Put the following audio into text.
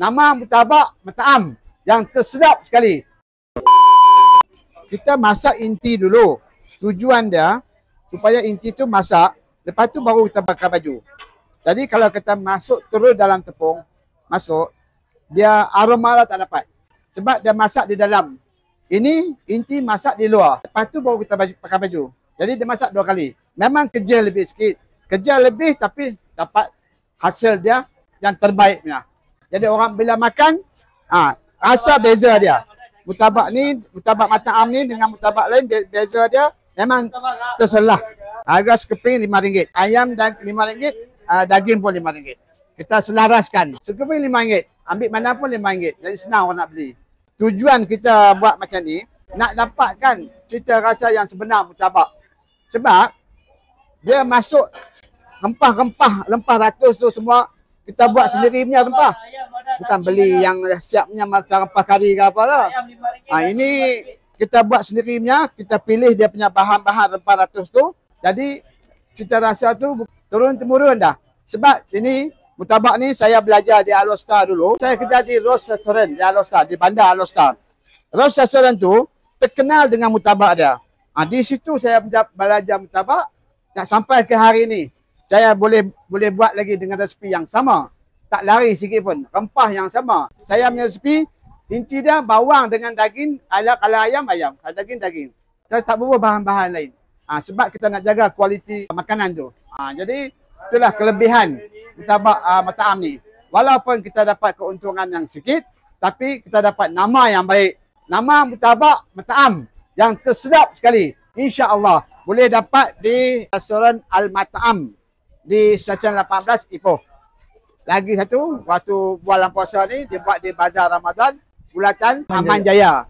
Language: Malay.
Nama Mutabak Mat'am yang tersedap sekali. Kita masak inti dulu. Tujuan dia supaya inti tu masak, lepas tu baru kita bakar baju. Jadi kalau kita masuk terus dalam tepung, dia aroma lah tak dapat. Sebab dia masak di dalam. Ini inti masak di luar. Lepas tu baru kita pakai baju. Jadi dia masak 2 kali. Memang kerja lebih sikit. Kerja lebih tapi dapat hasil dia yang terbaik punya. Jadi orang bila makan, rasa beza dia. Mutabak ni, Mutabak Mat'am ni dengan mutabak lain, beza dia memang terselah. Harga sekeping RM5. Ayam RM5, daging pun RM5. Kita selaraskan. Sekeping RM5. Ambil mana pun RM5. Jadi senang orang nak beli. Tujuan kita buat macam ni, nak dapatkan cita rasa yang sebenar mutabak. Sebab dia masuk rempah-rempah, lempah ratus tu semua kita buat sendiri punya rempah. Bukan beli yang siapnya macam rempah kari ke apa ke. Ini kita buat sendiri punya, kita pilih dia punya bahan-bahan rempah ratus tu. Jadi cita rasa tu turun-temurun dah. Sebab sini mutabak ni saya belajar di Alostar dulu. Saya kerja di Rose Restaurant di Alostar, di bandar Alostar. Rose Restaurant tu terkenal dengan mutabak dia. Di situ saya belajar mutabak. Nak sampai ke hari ni, saya boleh buat lagi dengan resipi yang sama. Tak lari sikit pun. Rempah yang sama. Saya punya resipi, inti dia bawang dengan daging. Kalau ayam, ayam. Kalau daging, daging. Kita tak berubah bahan-bahan lain. Sebab kita nak jaga kualiti makanan tu. Jadi, itulah kelebihan Mutabak Mat'am ni. Walaupun kita dapat keuntungan yang sikit, tapi kita dapat nama yang baik. Nama Mutabak Mat'am yang tersedap sekali. InsyaAllah boleh dapat di restoran Al-Mat'am di Stesen 18 Ipoh. Lagi satu, waktu bulan puasa ni dia buat di Bazar Ramadan Bulatan Aman Jaya.